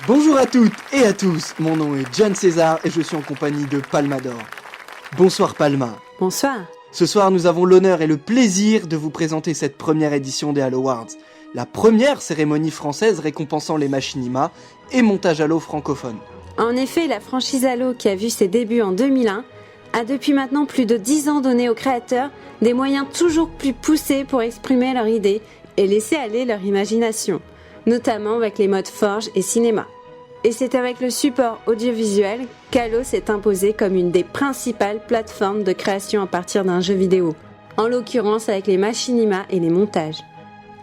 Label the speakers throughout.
Speaker 1: Bonjour à toutes et à tous, mon nom est John César et je suis en compagnie de Palmador. Bonsoir Palma.
Speaker 2: Bonsoir.
Speaker 1: Ce soir, nous avons l'honneur et le plaisir de vous présenter cette première édition des Halo Awards, la première cérémonie française récompensant les machinima et montage Halo francophone.
Speaker 2: En effet, la franchise Halo, qui a vu ses débuts en 2001, a depuis maintenant plus de 10 ans donné aux créateurs des moyens toujours plus poussés pour exprimer leurs idées et laisser aller leur imagination, notamment avec les modes Forge et Cinéma. Et c'est avec le support audiovisuel qu'Halo s'est imposé comme une des principales plateformes de création à partir d'un jeu vidéo, en l'occurrence avec les machinima et les montages.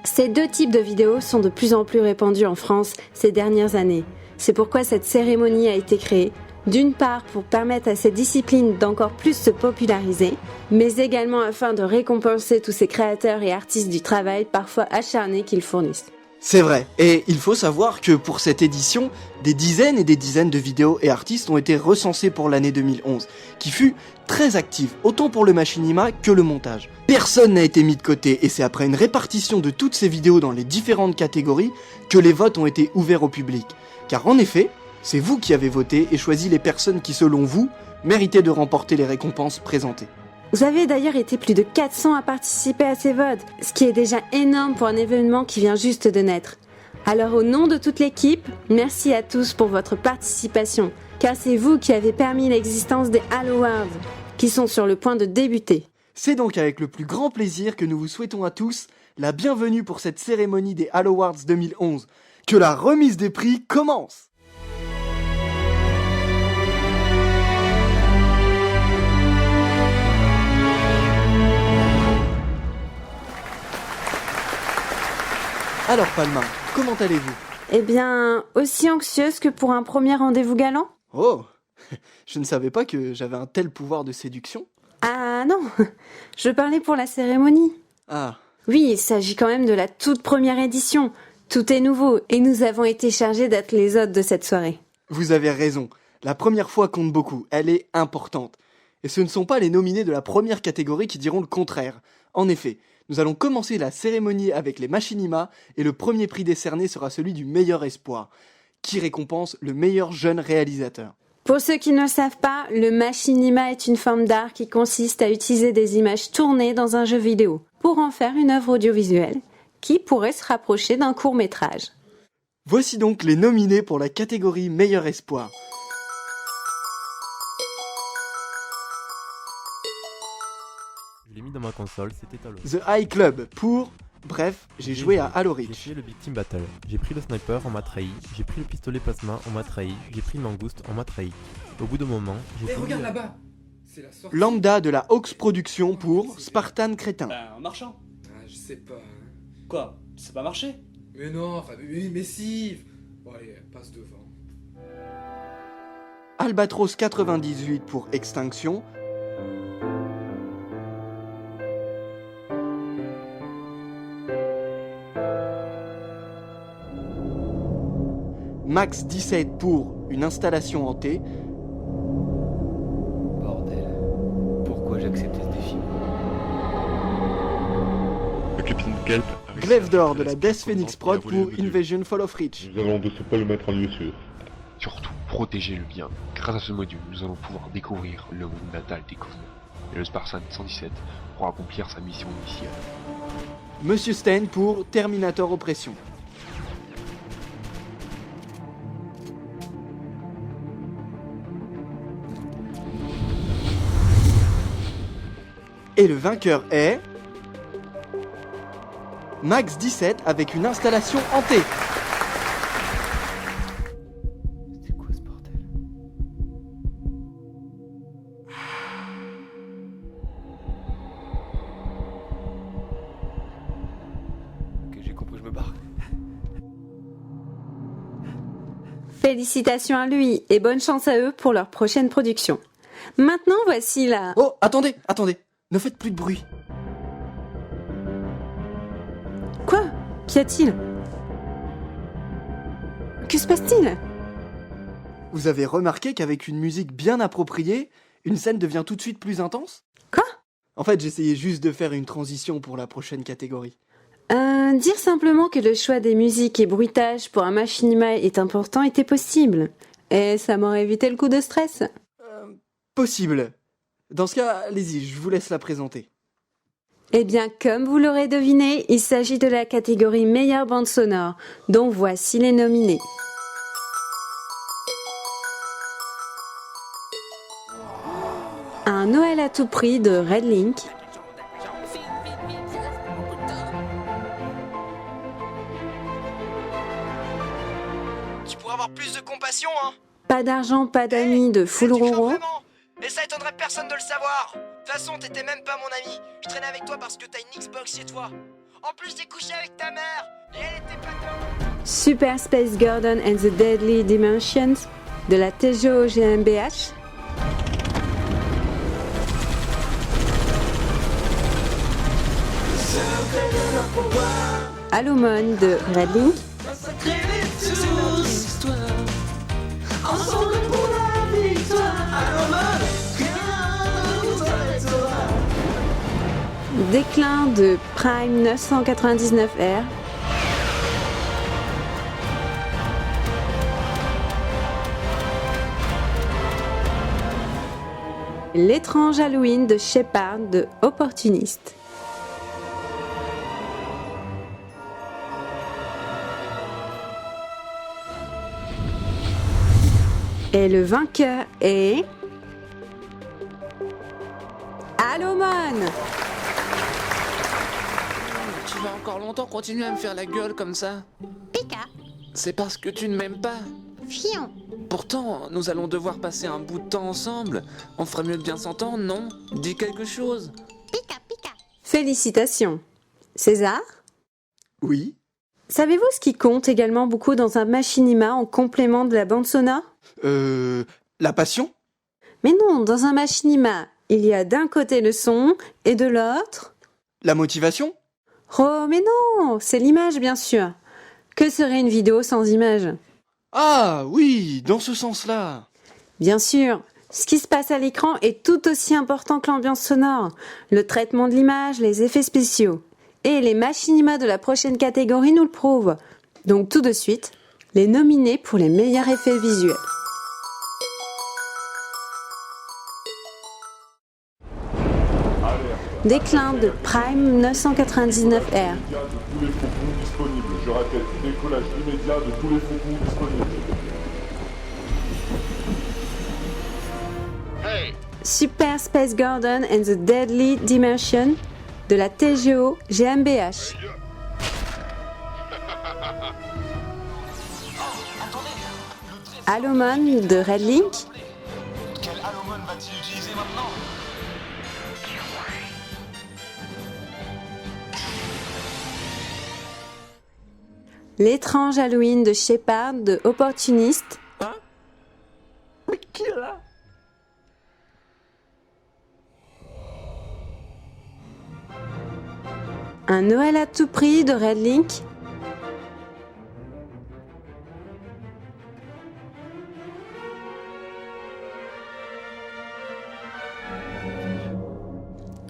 Speaker 2: Ces deux types de vidéos sont de plus en plus répandus en France ces dernières années. C'est pourquoi cette cérémonie a été créée, d'une part pour permettre à cette discipline d'encore plus se populariser, mais également afin de récompenser tous ces créateurs et artistes du travail parfois acharné qu'ils fournissent.
Speaker 1: C'est vrai, et il faut savoir que pour cette édition, des dizaines et des dizaines de vidéos et artistes ont été recensés pour l'année 2011, qui fut très active, autant pour le machinima que le montage. Personne n'a été mis de côté, et c'est après une répartition de toutes ces vidéos dans les différentes catégories que les votes ont été ouverts au public. Car en effet, c'est vous qui avez voté et choisi les personnes qui, selon vous, méritaient de remporter les récompenses présentées.
Speaker 2: Vous avez d'ailleurs été plus de 400 à participer à ces votes, ce qui est déjà énorme pour un événement qui vient juste de naître. Alors au nom de toute l'équipe, merci à tous pour votre participation, car c'est vous qui avez permis l'existence des Halo Awards, qui sont sur le point de débuter.
Speaker 1: C'est donc avec le plus grand plaisir que nous vous souhaitons à tous la bienvenue pour cette cérémonie des Halo Awards 2011. Que la remise des prix commence! Alors Palma, comment allez-vous?
Speaker 2: Eh bien, aussi anxieuse que pour un premier rendez-vous galant ?
Speaker 1: Oh, je ne savais pas que j'avais un tel pouvoir de séduction.
Speaker 2: Ah non, je parlais pour la cérémonie.
Speaker 1: Ah,
Speaker 2: Oui, il s'agit quand même de la toute première édition. Tout est nouveau et nous avons été chargés d'être les hôtes de cette soirée.
Speaker 1: vous avez raison, la première fois compte beaucoup, elle est importante. Et ce ne sont pas les nominés de la première catégorie qui diront le contraire. En effet, nous allons commencer la cérémonie avec les machinima et le premier prix décerné sera celui du meilleur espoir, qui récompense le meilleur jeune réalisateur.
Speaker 2: Pour ceux qui ne le savent pas, le machinima est une forme d'art qui consiste à utiliser des images tournées dans un jeu vidéo pour en faire une œuvre audiovisuelle qui pourrait se rapprocher d'un court-métrage.
Speaker 1: Voici donc les nominés pour la catégorie meilleur espoir.
Speaker 3: Je l'ai mis dans ma console, c'était Halo.
Speaker 1: The High Club pour... Bref, j'ai joué à Halo
Speaker 3: J'ai
Speaker 1: Reach.
Speaker 3: fait le Big Team Battle. J'ai pris le sniper, on m'a trahi. J'ai pris le pistolet plasma, on m'a trahi. J'ai pris le mangouste, on m'a trahi. Au bout d'un moment, j'ai fini...
Speaker 4: Regarde là-bas. C'est la sortie.
Speaker 1: Lambda de la Hawks Production pour Spartan Crétin.
Speaker 5: En marchant.
Speaker 4: Ah, je sais pas. Hein.
Speaker 5: Quoi? Ça pas marché?
Speaker 4: Mais non, enfin, mais si. Bon, allez, passe devant.
Speaker 1: Albatros 98 pour Extinction. Max 17 pour Une installation hantée.
Speaker 6: Bordel. Pourquoi j'ai accepté ce défi?
Speaker 7: Le capitaine Kelp a réussi
Speaker 1: Glaive
Speaker 7: à
Speaker 1: d'or de
Speaker 7: récupérer
Speaker 1: la
Speaker 7: le
Speaker 1: Death
Speaker 7: commandant
Speaker 1: Phoenix
Speaker 7: et
Speaker 1: Prod
Speaker 7: a volé le
Speaker 1: pour
Speaker 7: module.
Speaker 1: Invasion Fall of Reach.
Speaker 7: Nous allons de ce pas le mettre en lieu sûr.
Speaker 8: Surtout, protéger le bien. Grâce à ce module, nous allons pouvoir découvrir le monde natal des Covenants. Et le Spartan 117 pourra accomplir sa mission initiale.
Speaker 1: Monsieur Stein pour Terminator Oppression. Et le vainqueur est... Max 17 avec Une installation hantée.
Speaker 6: C'était quoi ce bordel? Ok, j'ai compris, je me barre.
Speaker 2: Félicitations à lui et bonne chance à eux pour leur prochaine production. Maintenant, voici la...
Speaker 1: Oh, attendez, ne faites plus de bruit.
Speaker 2: Quoi ? Qu'y a-t-il ? Que se passe-t-il ?
Speaker 1: Vous avez remarqué qu'avec une musique bien appropriée, une scène devient tout de suite plus intense ?
Speaker 2: Quoi ?
Speaker 1: En fait, j'essayais juste de faire une transition pour la prochaine catégorie.
Speaker 2: Dire simplement que le choix des musiques et bruitages pour un machinima est important était possible. Et ça m'aurait évité le coup de stress.
Speaker 1: Possible. Dans ce cas, allez-y, je vous laisse la présenter.
Speaker 2: Eh bien, comme vous l'aurez deviné, il s'agit de la catégorie meilleure bande sonore, dont voici les nominés. Un Noël à tout prix de Red Link.
Speaker 1: Tu pourrais avoir plus de compassion, hein?
Speaker 2: Pas d'argent, pas d'amis de Full Roro.
Speaker 1: Et ça étonnerait personne de le savoir. De toute façon, t'étais même pas mon ami. Je traînais avec toi parce que t'as une Xbox chez toi. En plus, j'ai couché avec ta mère. Et elle était pas top.
Speaker 2: Super Space Garden and the Deadly Dimensions de la TGO GmbH. Alomon de Red Link. Déclin de Prime 999R. L'étrange Halloween de Shepard de Opportuniste. Et le vainqueur est... Alomon!
Speaker 4: Tu vas encore longtemps continuer à me faire la gueule comme ça?
Speaker 5: Pika,
Speaker 4: C'est parce que tu ne m'aimes pas.
Speaker 5: Fion,
Speaker 4: Pourtant, nous allons devoir passer un bout de temps ensemble. On ferait mieux de bien s'entendre, non? Dis quelque chose.
Speaker 5: Pika, Pika.
Speaker 2: Félicitations. César?
Speaker 1: Oui.
Speaker 2: Savez-vous ce qui compte également beaucoup dans un machinima en complément de la bande sonore?
Speaker 1: La passion?
Speaker 2: Mais non, dans un machinima, il y a d'un côté le son et de l'autre...
Speaker 1: La motivation?
Speaker 2: Oh, mais non, c'est l'image bien sûr. Que serait une vidéo sans image?
Speaker 1: Ah oui, dans ce sens-là.
Speaker 2: Bien sûr, ce qui se passe à l'écran est tout aussi important que l'ambiance sonore, le traitement de l'image, les effets spéciaux. Et les machinimas de la prochaine catégorie nous le prouvent. Donc tout de suite, les nominés pour les meilleurs effets visuels. Déclin de Prime 999R.
Speaker 7: De tous les faucons disponibles. Je répète, décollage immédiat de tous les faucons disponibles.
Speaker 2: Super Space Garden and the Deadly Dimension de la TGO GmbH. Alomon de Red Link.
Speaker 9: Quel Alomon va-t-il utiliser maintenant?
Speaker 2: L'étrange Halloween de Shepard de Opportuniste.
Speaker 1: Mais qui est là?
Speaker 2: Un Noël à tout prix de Red Link.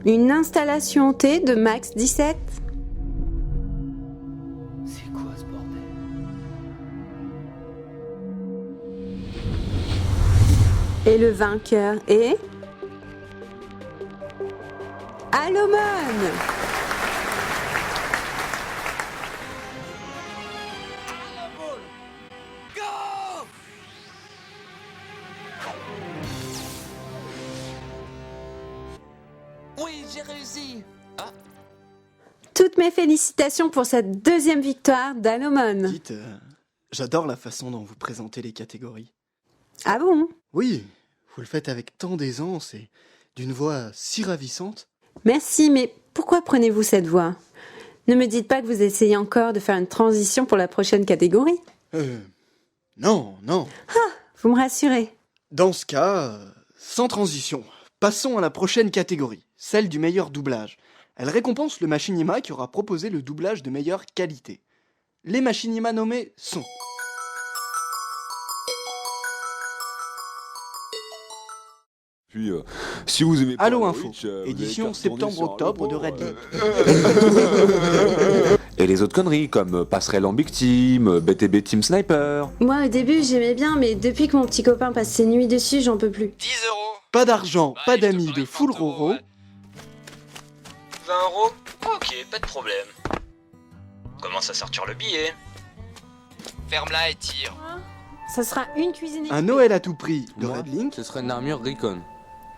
Speaker 2: Une installation T de Max 17.
Speaker 6: C'est quoi ce bordel?
Speaker 2: Et le vainqueur est... Alomon!
Speaker 4: Oui, j'ai réussi. Ah,
Speaker 2: Toutes mes félicitations pour cette deuxième victoire d'Alomon.
Speaker 1: Dites, j'adore la façon dont vous présentez les catégories.
Speaker 2: Ah bon?
Speaker 1: Oui, vous le faites avec tant d'aisance et d'une voix si ravissante.
Speaker 2: Merci, mais pourquoi prenez-vous cette voie? Ne me dites pas que vous essayez encore de faire une transition pour la prochaine catégorie.
Speaker 1: Non.
Speaker 2: Vous me rassurez.
Speaker 1: Dans ce cas, sans transition, passons à la prochaine catégorie, celle du meilleur doublage. Elle récompense le machinima qui aura proposé le doublage de meilleure qualité. Les machinimas nommés sont...
Speaker 10: Puis, si vous aimez pas
Speaker 1: Allo
Speaker 10: le
Speaker 1: Info,
Speaker 10: Witch, vous avez
Speaker 1: édition
Speaker 10: qu'à retourner sur
Speaker 1: septembre-octobre de
Speaker 10: Allo.
Speaker 1: Red Link.
Speaker 10: Et les autres conneries comme Passerelle en Big Team, BTB Team Sniper.
Speaker 2: Moi au début j'aimais bien, mais depuis que mon petit copain passe ses nuits dessus, j'en peux plus.
Speaker 6: 10 euros.
Speaker 1: Pas d'argent, pas d'amis de Full Roro.
Speaker 6: 20 euros. Ok, pas de problème. Commence à sortir le billet. Ferme-la et tire.
Speaker 2: Ça sera une cuisine.
Speaker 1: Un Noël à tout prix de
Speaker 4: Moi,
Speaker 1: Red Link.
Speaker 4: Ce serait une armure Recon.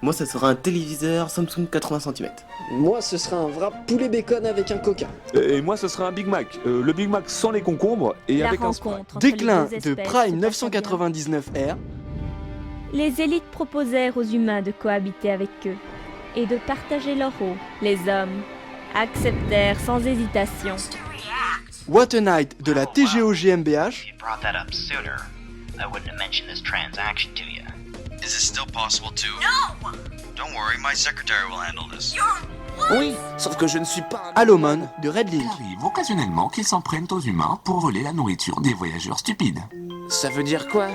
Speaker 11: Moi, ça sera un téléviseur Samsung 80 cm.
Speaker 1: Moi, ce sera un vrai poulet bacon avec un coca.
Speaker 10: Et moi, ce serait un Big Mac. Le Big Mac sans les concombres et avec un Sprite.
Speaker 1: Déclin de Prime 999R.
Speaker 12: Les élites proposèrent aux humains de cohabiter avec eux et de partager leur eau. Les hommes acceptèrent sans hésitation.
Speaker 1: What a Night de la TGO GmbH.
Speaker 9: Is it still possible to... No! Don't worry, my secretary will handle this.
Speaker 4: Oui, sauf que je ne suis pas...
Speaker 1: Alomon de Red Link.
Speaker 13: Il arrive occasionnellement qu'ils s'en prennent aux humains pour voler la nourriture des voyageurs stupides.
Speaker 4: Ça veut dire quoi?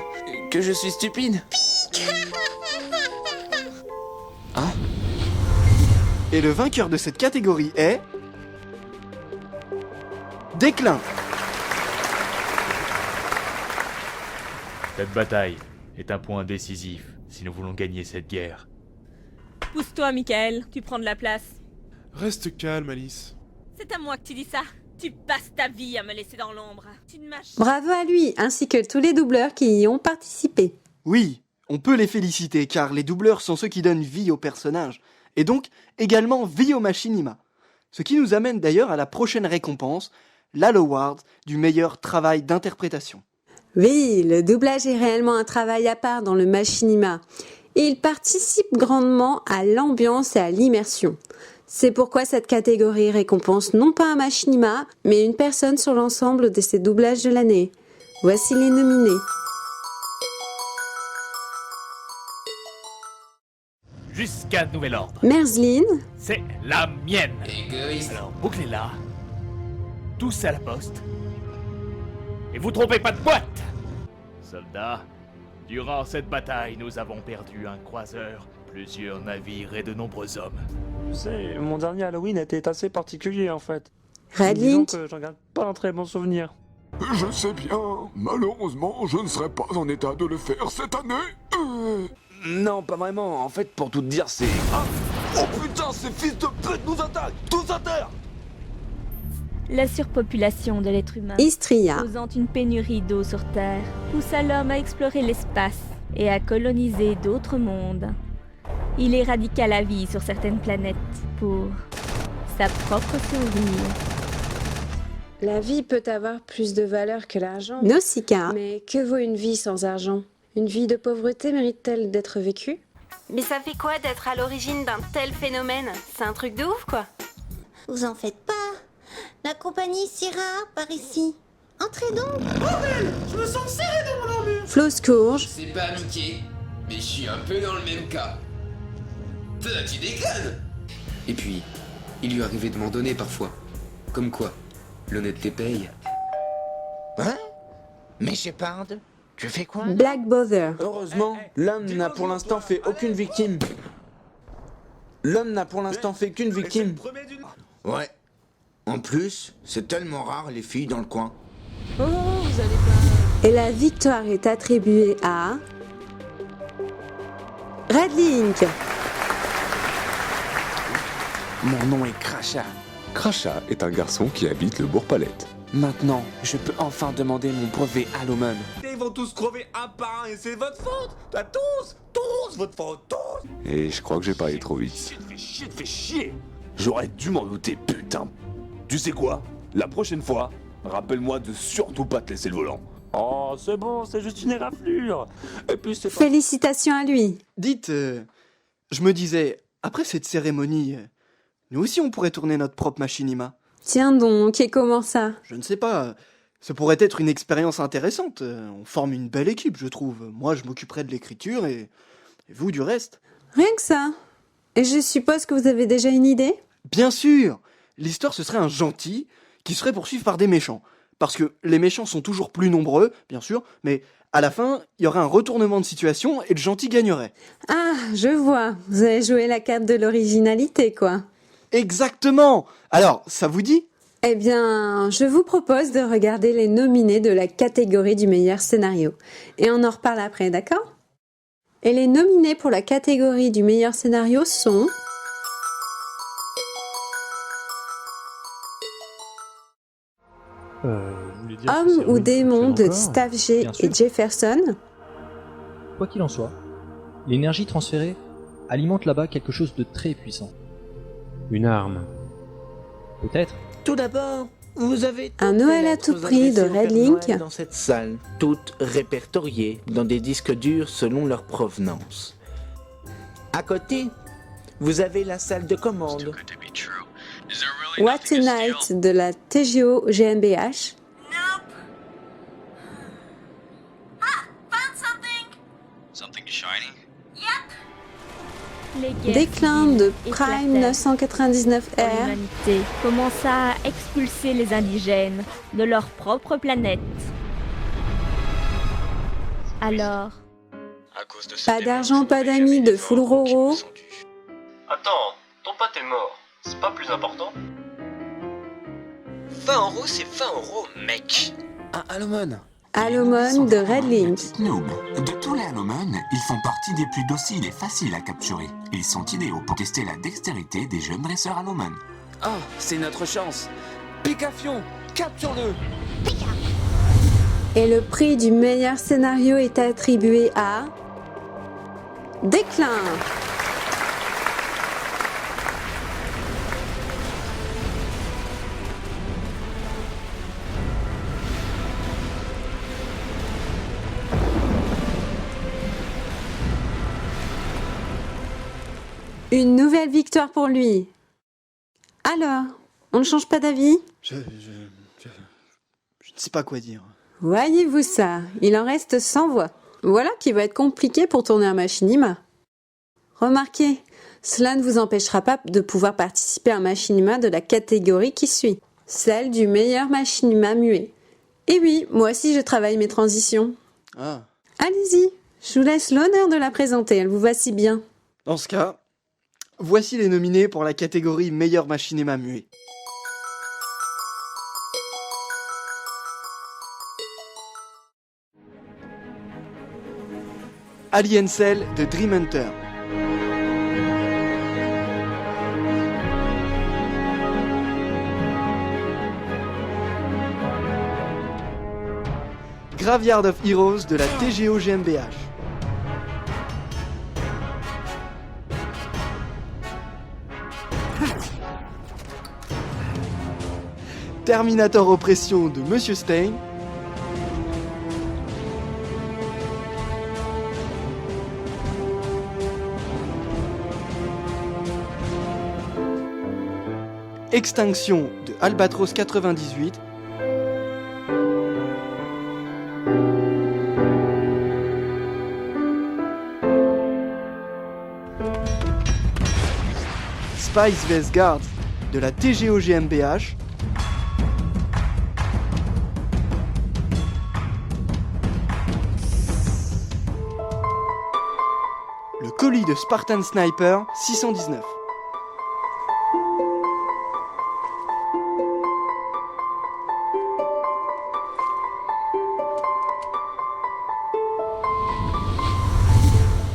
Speaker 4: Que je suis stupide? Hein?
Speaker 1: Et le vainqueur de cette catégorie est... Déclin.
Speaker 14: Cette bataille est un point décisif si nous voulons gagner cette guerre.
Speaker 12: Pousse-toi, Michael, tu prends de la place.
Speaker 15: Reste calme, Alice.
Speaker 12: C'est à moi que tu dis ça. Tu passes ta vie à me laisser dans l'ombre. Tu ne m'as...
Speaker 2: Bravo à lui, ainsi que tous les doubleurs qui y ont participé.
Speaker 1: Oui, on peut les féliciter car les doubleurs sont ceux qui donnent vie aux personnages, et donc également vie au machinima. Ce qui nous amène d'ailleurs à la prochaine récompense, l'Hal Award du meilleur travail d'interprétation.
Speaker 2: Oui, le doublage est réellement un travail à part dans le machinima. Il participe grandement à l'ambiance et à l'immersion. C'est pourquoi cette catégorie récompense non pas un machinima, mais une personne sur l'ensemble de ses doublages de l'année. Voici les nominés.
Speaker 14: Jusqu'à nouvel ordre.
Speaker 2: Merzlin.
Speaker 14: C'est la mienne.
Speaker 6: Égoïste.
Speaker 14: Alors bouclez-la. Tous à la poste. Et vous trompez pas de boîte. Soldats, durant cette bataille, nous avons perdu un croiseur, plusieurs navires et de nombreux hommes.
Speaker 16: Tu sais, mon dernier Halloween était assez particulier en fait.
Speaker 2: Red
Speaker 16: Disons
Speaker 2: Link.
Speaker 16: que j'en garde pas un très bon souvenir.
Speaker 10: Je sais bien, malheureusement, je ne serai pas en état de le faire cette année.
Speaker 4: Non, pas vraiment. En fait, pour tout te dire, c'est...
Speaker 10: Oh putain, ces fils de pute nous attaquent! Tous à terre!
Speaker 12: La surpopulation de l'être humain,
Speaker 2: Istria.
Speaker 12: causant une pénurie d'eau sur Terre, poussa l'homme à explorer l'espace et à coloniser d'autres mondes. Il éradiqua la vie sur certaines planètes pour sa propre survie.
Speaker 2: La vie peut avoir plus de valeur que l'argent. Nausicaa. Mais que vaut une vie sans argent? Une vie de pauvreté mérite-t-elle d'être vécue?
Speaker 5: Mais ça fait quoi d'être à l'origine d'un tel phénomène? C'est un truc de ouf, quoi.
Speaker 17: Vous en faites pas. La compagnie s'ira par ici. Entrez donc.
Speaker 18: Bordel, je me sens serré dans mon armure.
Speaker 2: Floscourge.
Speaker 6: C'est pas Mickey, mais je suis un peu dans le même cas. Toi, tu déconnes.
Speaker 4: Et puis, il lui arrivait de m'en donner parfois. Comme quoi, l'honnêteté paye.
Speaker 6: Hein? Mais Shepard, tu fais quoi?
Speaker 2: Black Bother.
Speaker 4: Heureusement, l'homme n'a pour l'instant fait aucune victime. L'homme n'a pour l'instant fait qu'une victime.
Speaker 6: Ouais. En plus, c'est tellement rare les filles dans le coin.
Speaker 2: Oh, vous allez pas... Et la victoire est attribuée à... Red Link.
Speaker 4: Mon nom est Crachat.
Speaker 10: Crachat est un garçon qui habite le Bourg-Palette.
Speaker 4: Maintenant, je peux enfin demander mon brevet Hallowman.
Speaker 9: Ils vont tous crever un par un et c'est votre faute. T'as tous votre faute, tous.
Speaker 10: Et je crois que j'ai parlé trop vite.
Speaker 9: Fais chier. J'aurais dû m'en douter, putain. Tu sais quoi? La prochaine fois, rappelle-moi de surtout pas te laisser le volant.
Speaker 16: Oh, c'est bon, c'est juste une éraflure.
Speaker 9: Et puis c'est pas...
Speaker 2: Félicitations à lui.
Speaker 1: Dites, je me disais, après cette cérémonie, nous aussi on pourrait tourner notre propre machinima.
Speaker 2: Tiens donc, et comment ça?
Speaker 1: Je ne sais pas, ça pourrait être une expérience intéressante. On forme une belle équipe, je trouve. Moi, je m'occuperai de l'écriture et vous du reste.
Speaker 2: Rien que ça. Et je suppose que vous avez déjà une idée?
Speaker 1: Bien sûr! L'histoire, ce serait un gentil qui serait poursuivi par des méchants. Parce que les méchants sont toujours plus nombreux, bien sûr, mais à la fin, il y aurait un retournement de situation et le gentil gagnerait.
Speaker 2: Ah, je vois. Vous avez joué la carte de l'originalité, quoi.
Speaker 1: Exactement! Alors, ça vous dit?
Speaker 2: Eh bien, je vous propose de regarder les nominés de la catégorie du meilleur scénario. Et on en reparle après, d'accord? Et les nominés pour la catégorie du meilleur scénario sont... Homme ou démon de Stavge et Jefferson.
Speaker 19: Quoi qu'il en soit, l'énergie transférée alimente là-bas quelque chose de très puissant.
Speaker 3: Une arme.
Speaker 19: Peut-être.
Speaker 20: Tout d'abord, vous avez
Speaker 2: Un Noël à tout prix de Red Link.
Speaker 20: dans cette salle, toutes répertoriées dans des disques durs selon leur provenance. À côté, vous avez la salle de commande.
Speaker 2: What a Night de la TGO GmbH. Déclin de Prime 999R.
Speaker 12: L'humanité commença à expulser les indigènes de leur propre planète. Alors,
Speaker 2: Pas d'argent, pas d'amis de Full Roro.
Speaker 21: Attends, ton pote est mort. C'est pas plus important?
Speaker 6: 20€, c'est 20€, mec.
Speaker 4: Alomon.
Speaker 2: Alomon de Red Link.
Speaker 13: Noob. De tous les Alomon, ils font partie des plus dociles et faciles à capturer. Ils sont idéaux pour tester la dextérité des jeunes dresseurs Alomon.
Speaker 4: Oh, c'est notre chance. Picafion, capture-le.
Speaker 2: Et le prix du meilleur scénario est attribué à... Déclin. Une nouvelle victoire pour lui. Alors, on ne change pas d'avis?
Speaker 1: Je ne sais pas quoi dire.
Speaker 2: Voyez-vous ça, il en reste 100 voix. Voilà qui va être compliqué pour tourner un machinima. Remarquez, cela ne vous empêchera pas de pouvoir participer à un machinima de la catégorie qui suit, celle du meilleur machinima muet. Et oui, moi aussi je travaille mes transitions.
Speaker 1: Ah.
Speaker 2: Allez-y, je vous laisse l'honneur de la présenter, elle vous va si bien.
Speaker 1: Dans ce cas, voici les nominés pour la catégorie meilleur machinima muet. Alien Cell de Dream Hunter. Graveyard of Heroes de la TGO GmbH. Terminator Oppression de Monsieur Stein. Extinction de Albatros 98. Spice vs Guards de la TGO GmbH. Le colis de Spartan Sniper 619.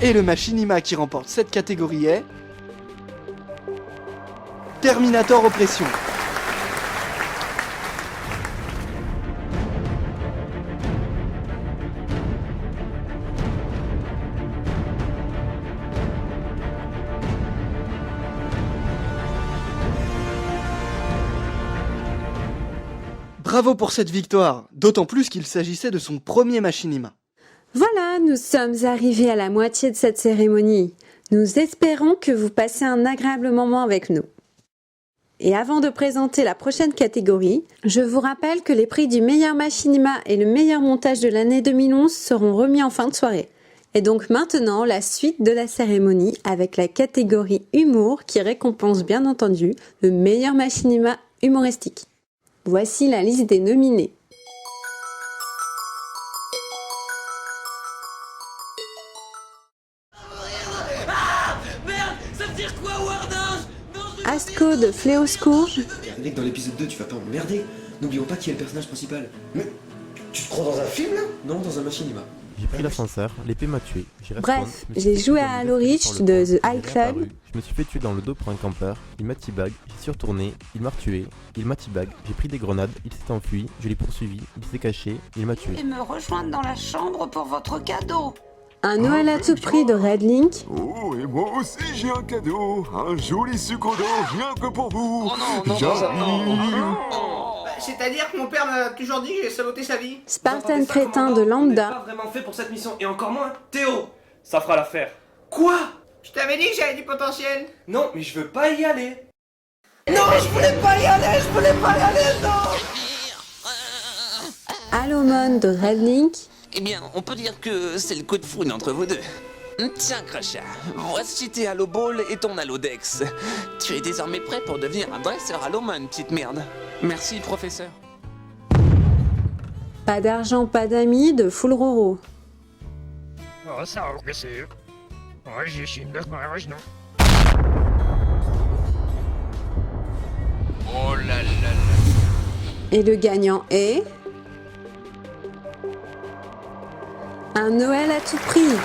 Speaker 1: Et le machinima qui remporte cette catégorie est... Terminator Oppression. Bravo pour cette victoire, d'autant plus qu'il s'agissait de son premier machinima.
Speaker 2: Voilà, nous sommes arrivés à la moitié de cette cérémonie. Nous espérons que vous passez un agréable moment avec nous. Et avant de présenter la prochaine catégorie, je vous rappelle que les prix du meilleur machinima et le meilleur montage de l'année 2011 seront remis en fin de soirée. Et donc maintenant, la suite de la cérémonie avec la catégorie humour qui récompense bien entendu le meilleur machinima humoristique. Voici la liste des nominés.
Speaker 18: Ah, merde, ça veut dire quoi, Warden?
Speaker 2: Asco de Fléau Scourge,
Speaker 8: persuadé que dans l'épisode 2 tu vas pas m'emmerder. N'oublions pas qui est le personnage principal.
Speaker 22: Mais tu te crois dans un film là?
Speaker 8: Non, dans un machinima.
Speaker 3: J'ai pris l'ascenseur, l'épée m'a tué.
Speaker 2: Bref, j'ai joué à Halo Reach de The High Club.
Speaker 3: Je me suis fait tuer dans le dos par un campeur, il m'a teabag, j'y suis retourné, il m'a retué, il m'a teabag, j'ai pris des grenades, il s'est enfui, je l'ai poursuivi, il s'est caché, il m'a tué.
Speaker 23: Et me rejoindre dans la chambre pour votre cadeau.
Speaker 2: Un Noël à tout prix de Red Link.
Speaker 10: Oh, et moi aussi j'ai un cadeau, un joli sucre d'or rien que pour vous.
Speaker 22: Oh non,
Speaker 18: C'est-à-dire que mon père m'a toujours dit que j'ai saboté sa vie.
Speaker 2: Spartan crétin de
Speaker 22: On n'est pas
Speaker 2: Lambda.
Speaker 22: vraiment fait pour cette mission, et encore moins Théo. Ça fera l'affaire.
Speaker 18: Quoi? Je t'avais dit que j'avais du potentiel.
Speaker 22: Non, mais je veux pas y aller.
Speaker 18: Non, je voulais pas y aller, non.
Speaker 2: Halomon de Red Link.
Speaker 4: Eh bien, on peut dire que c'est le coup de foudre entre vous deux. Tiens, Crachat, voici tes Halo Ball et ton Halodex. Tu es désormais prêt pour devenir un dresseur Halomon, petite merde. Merci, professeur.
Speaker 2: Pas d'argent, pas d'amis de Full Roro.
Speaker 24: Oh, ça, c'est... Ouais, j'ai une de non.
Speaker 6: Oh là là là.
Speaker 2: Et le gagnant est... un Noël à tout prix.
Speaker 17: Moi,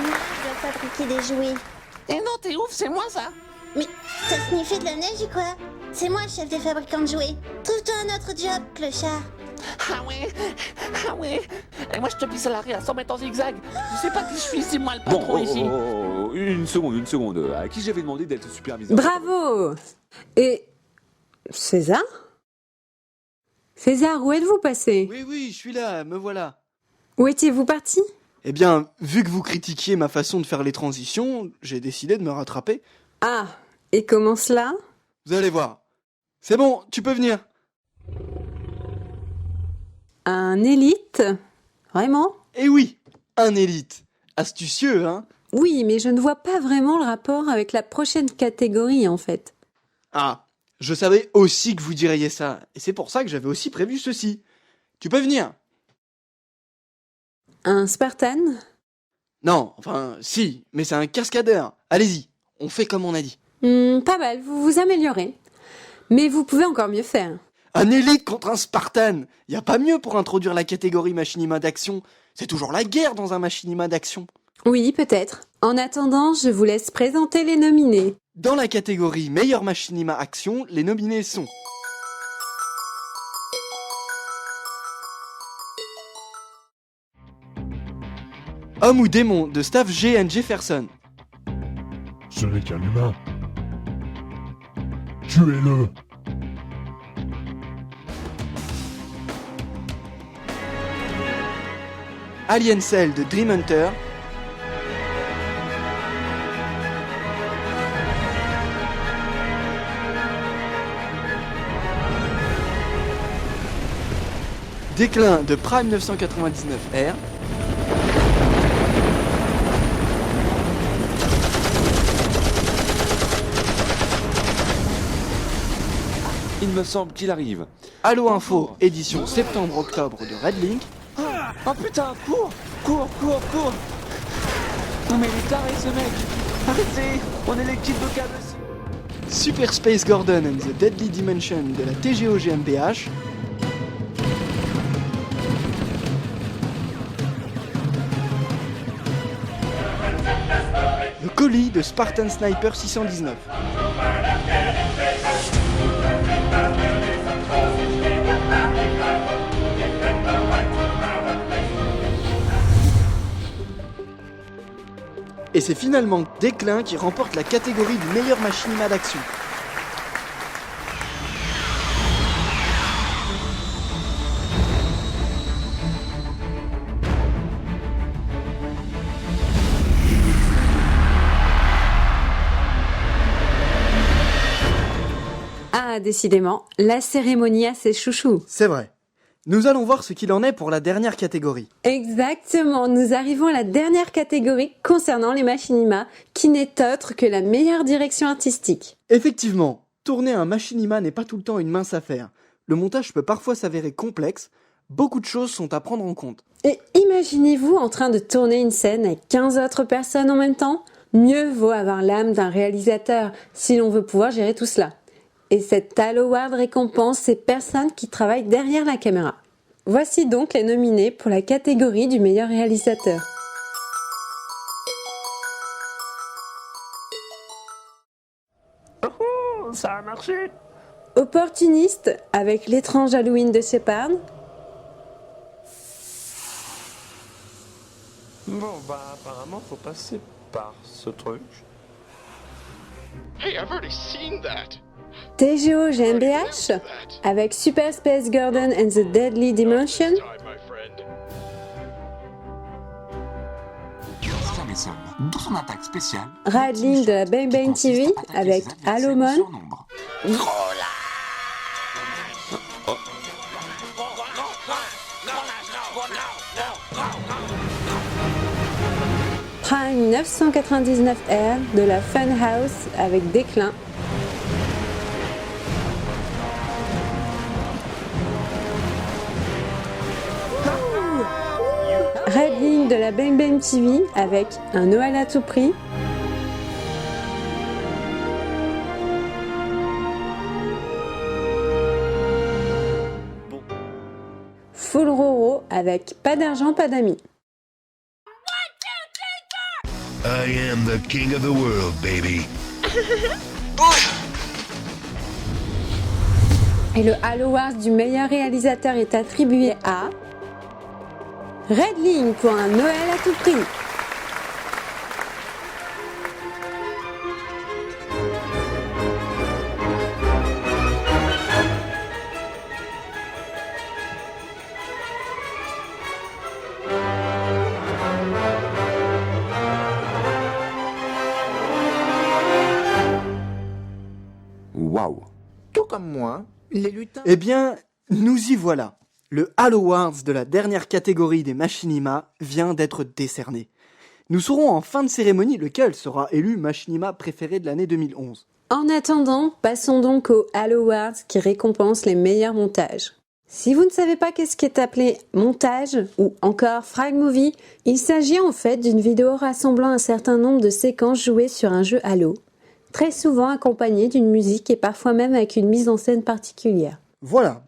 Speaker 17: je dois fabriquer des jouets.
Speaker 4: Eh non, t'es ouf, c'est moi ça.
Speaker 17: Mais t'as sniffé de la neige ou quoi? C'est moi le chef des fabricants de jouets. Trouve-toi un autre job, clochard.
Speaker 4: Ah ouais. Et moi je te pisse à l'arrêt à 100 mètres en zigzag. Tu sais pas qui je suis, c'est moi le patron ici.
Speaker 9: Une seconde. À qui j'avais demandé d'être superviseur?
Speaker 2: Bravo. Et... César? César, où êtes-vous passé?
Speaker 1: Oui, je suis là, me voilà.
Speaker 2: Où étiez-vous parti?
Speaker 1: Eh bien, vu que vous critiquiez ma façon de faire les transitions, j'ai décidé de me rattraper.
Speaker 2: Ah, et comment cela?
Speaker 1: Vous allez voir. C'est bon, tu peux venir.
Speaker 2: Un élite? Vraiment?
Speaker 1: Eh oui, un élite. Astucieux, hein?
Speaker 2: Oui, mais je ne vois pas vraiment le rapport avec la prochaine catégorie, en fait.
Speaker 1: Ah, je savais aussi que vous diriez ça, et c'est pour ça que j'avais aussi prévu ceci. Tu peux venir.
Speaker 2: Un Spartan?
Speaker 1: Non, enfin, si, mais c'est un cascadeur. Allez-y, on fait comme on a dit.
Speaker 2: Pas mal, vous vous améliorez. Mais vous pouvez encore mieux faire.
Speaker 1: Un élite contre un Spartan. Y a pas mieux pour introduire la catégorie machinima d'action. C'est toujours la guerre dans un machinima d'action.
Speaker 2: Oui, peut-être. En attendant, je vous laisse présenter les nominés.
Speaker 1: Dans la catégorie meilleur machinima action, les nominés sont... Homme ou démon de Staff G. N. Jefferson.
Speaker 7: Ce n'est qu'un humain. Tuez-le.
Speaker 1: Alien Cell de Dream Hunter. Déclin de Prime 999R.
Speaker 9: Il me semble qu'il arrive.
Speaker 1: Halo Info, édition septembre-octobre de Red Link.
Speaker 4: Oh putain, cours. Non mais il est taré ce mec. Arrêtez, on est l'équipe de KBC.
Speaker 1: Super Space Gordon and the Deadly Dimension de la TGO GmbH. Le colis de Spartan Sniper 619. Et c'est finalement Déclin qui remporte la catégorie du meilleur machinima d'action.
Speaker 2: Ah, décidément, la cérémonie a ses chouchous.
Speaker 1: C'est vrai. Nous allons voir ce qu'il en est pour la dernière catégorie.
Speaker 2: Exactement, nous arrivons à la dernière catégorie concernant les machinima, qui n'est autre que la meilleure direction artistique.
Speaker 1: Effectivement, tourner un machinima n'est pas tout le temps une mince affaire. Le montage peut parfois s'avérer complexe, beaucoup de choses sont à prendre en compte.
Speaker 2: Et imaginez-vous en train de tourner une scène avec 15 autres personnes en même temps? Mieux vaut avoir l'âme d'un réalisateur si l'on veut pouvoir gérer tout cela. Et cette Halo Award récompense ces personnes qui travaillent derrière la caméra. Voici donc les nominés pour la catégorie du meilleur réalisateur.
Speaker 16: Oh, ça a marché.
Speaker 2: Opportuniste avec l'étrange Halloween de Shepard.
Speaker 16: Bon, bah apparemment faut passer par ce truc.
Speaker 10: Hey, I've already seen that.
Speaker 2: TGO GmbH avec Super Space Garden and the Deadly Dimension.
Speaker 13: Tu ne seras jamais seul. Dans son attaque spéciale,
Speaker 2: Radling de la Bang Bang TV avec Halomon. Prime 999R de la Funhouse avec Déclin. Radling de la Bang Bang TV avec Un Noël à tout prix. Full Roro avec Pas d'argent, pas d'amis.
Speaker 5: I am the king of the world, baby.
Speaker 2: Et le Halo Award du meilleur réalisateur est attribué à Radling pour Un Noël à tout prix.
Speaker 9: Waouh.
Speaker 20: Tout comme moi, les lutins...
Speaker 1: Eh bien, nous y voilà. Le Halo Awards de la dernière catégorie des Machinima vient d'être décerné. Nous saurons en fin de cérémonie lequel sera élu Machinima préféré de l'année 2011.
Speaker 2: En attendant, passons donc au Halo Awards qui récompense les meilleurs montages. Si vous ne savez pas qu'est-ce qui est appelé montage ou encore frag movie, il s'agit en fait d'une vidéo rassemblant un certain nombre de séquences jouées sur un jeu Halo, très souvent accompagnée d'une musique et parfois même avec une mise en scène particulière.
Speaker 1: Voilà,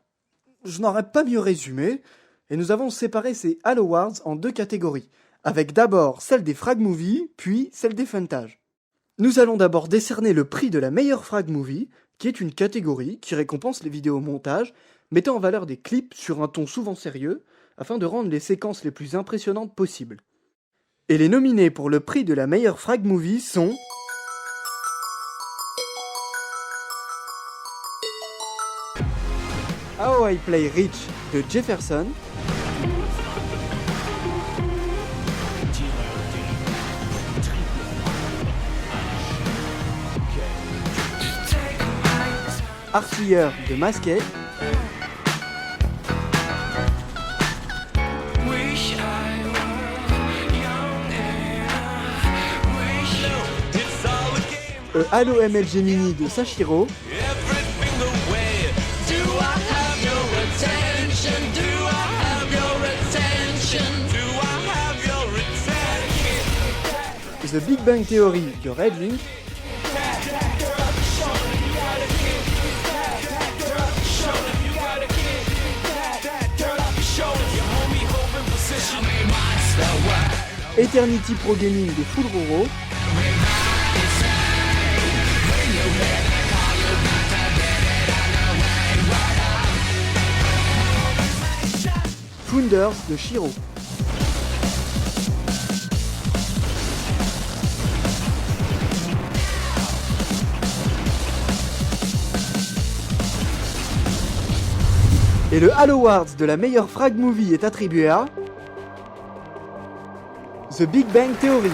Speaker 1: je n'aurais pas mieux résumé, et nous avons séparé ces Halo Awards en deux catégories, avec d'abord celle des frag movies, puis celle des funtages. Nous allons d'abord décerner le prix de la meilleure frag movie, qui est une catégorie qui récompense les vidéos montage, mettant en valeur des clips sur un ton souvent sérieux, afin de rendre les séquences les plus impressionnantes possibles. Et les nominés pour le prix de la meilleure frag movie sont... How I Play Rich de Jefferson, Artilleur de Masquet, Halo MLG Mini de Sashiro, The Big Bang Theory de Radling, Eternity Pro Gaming de Full Roro, Founders de Shiro. Et le Halo Awards de la meilleure frag movie est attribué à The Big Bang Theory.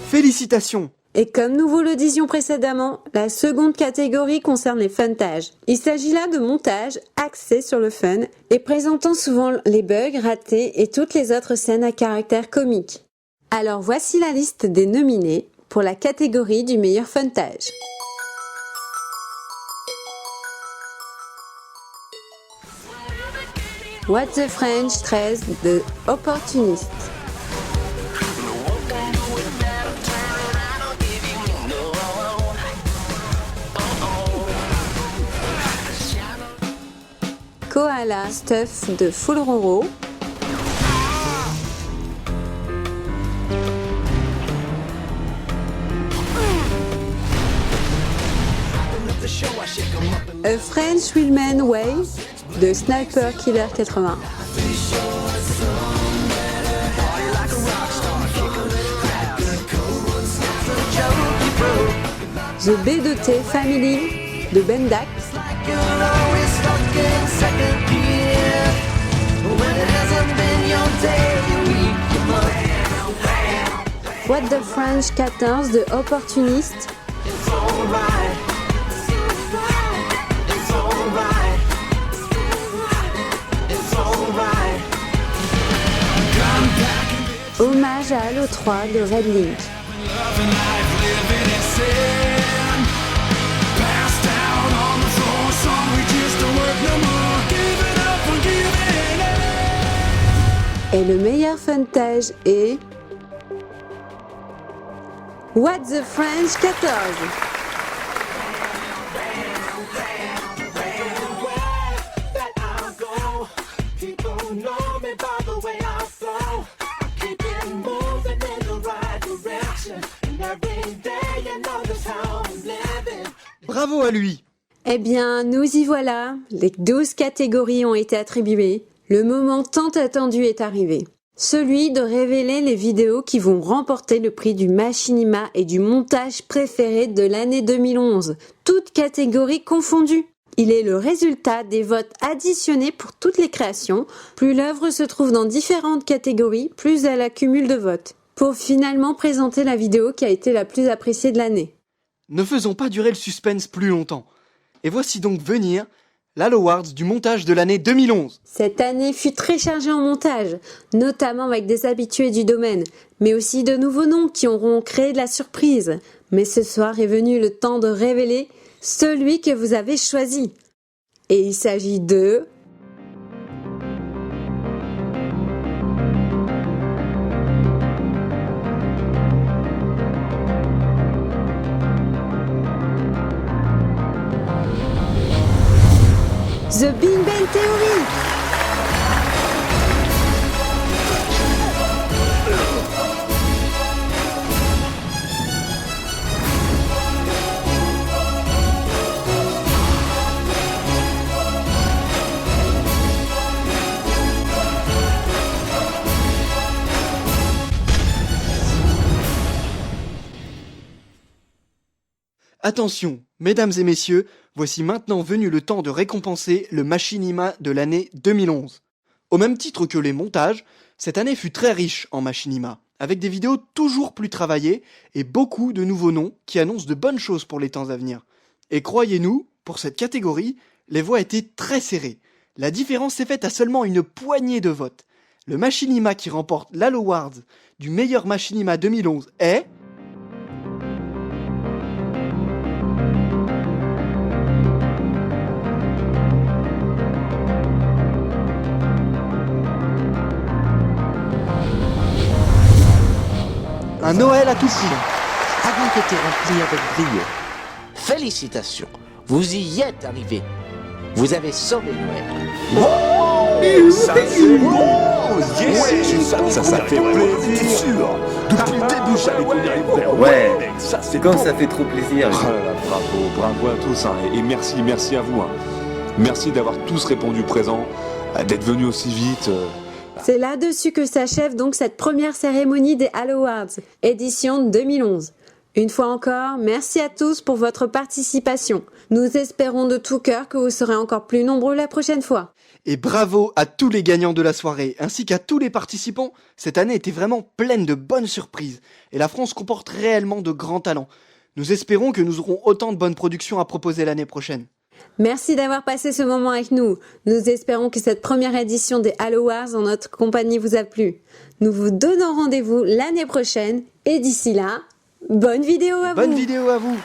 Speaker 1: Félicitations!
Speaker 2: Et comme nous vous le disions précédemment, la seconde catégorie concerne les funtages. Il s'agit là de montages axés sur le fun et présentant souvent les bugs ratés et toutes les autres scènes à caractère comique. Alors voici la liste des nominés pour la catégorie du meilleur frontage. What the French 13 de Opportunist. Koala Stuff de Full Roro. A French Wheelman Way de Sniper Killer 80. The B2T Family de Bendak. What the French 14 de Opportunist. Hommage à Halo 3 de Red Link. Et le meilleur frontage est What the French 14.
Speaker 1: Bravo à lui!
Speaker 2: Eh bien, nous y voilà. Les 12 catégories ont été attribuées. Le moment tant attendu est arrivé. Celui de révéler les vidéos qui vont remporter le prix du machinima et du montage préféré de l'année 2011. Toutes catégories confondues. Il est le résultat des votes additionnés pour toutes les créations. Plus l'œuvre se trouve dans différentes catégories, plus elle accumule de votes. Pour finalement présenter la vidéo qui a été la plus appréciée de l'année.
Speaker 1: Ne faisons pas durer le suspense plus longtemps. Et voici donc venir l'Halo Awards du montage de l'année 2011.
Speaker 2: Cette année fut très chargée en montage, notamment avec des habitués du domaine, mais aussi de nouveaux noms qui auront créé de la surprise. Mais ce soir est venu le temps de révéler celui que vous avez choisi. Et il s'agit de... The Big Bang Theory.
Speaker 1: Attention, mesdames et messieurs, voici maintenant venu le temps de récompenser le machinima de l'année 2011. Au même titre que les montages, cette année fut très riche en machinima, avec des vidéos toujours plus travaillées et beaucoup de nouveaux noms qui annoncent de bonnes choses pour les temps à venir. Et croyez-nous, pour cette catégorie, les voix étaient très serrées. La différence s'est faite à seulement une poignée de votes. Le machinima qui remporte l'Halo Awards du meilleur machinima 2011 est... un Noël à tout prix.
Speaker 20: Avait été rempli avec brio. Félicitations, vous y êtes arrivé. Vous avez sauvé Noël.
Speaker 9: Ça c'est bon! Yes! Ça fait plaisir! Sûr! Depuis le début, j'allais tenir une
Speaker 11: Ouais,
Speaker 9: ça c'est
Speaker 11: comme
Speaker 9: bon.
Speaker 11: ça fait trop plaisir.
Speaker 9: Oh là là, bravo à tous, hein, et merci à vous. Hein. Merci d'avoir tous répondu présent, d'être venus aussi vite.
Speaker 2: C'est là-dessus que s'achève donc cette première cérémonie des Halo Awards, édition 2011. Une fois encore, merci à tous pour votre participation. Nous espérons de tout cœur que vous serez encore plus nombreux la prochaine fois.
Speaker 1: Et bravo à tous les gagnants de la soirée, ainsi qu'à tous les participants. Cette année était vraiment pleine de bonnes surprises, et la France comporte réellement de grands talents. Nous espérons que nous aurons autant de bonnes productions à proposer l'année prochaine.
Speaker 2: Merci d'avoir passé ce moment avec nous. Nous espérons que cette première édition des Halo Awards en notre compagnie vous a plu. Nous vous donnons rendez-vous l'année prochaine, et d'ici là, Bonne vidéo à vous.
Speaker 1: Bonne vidéo à vous.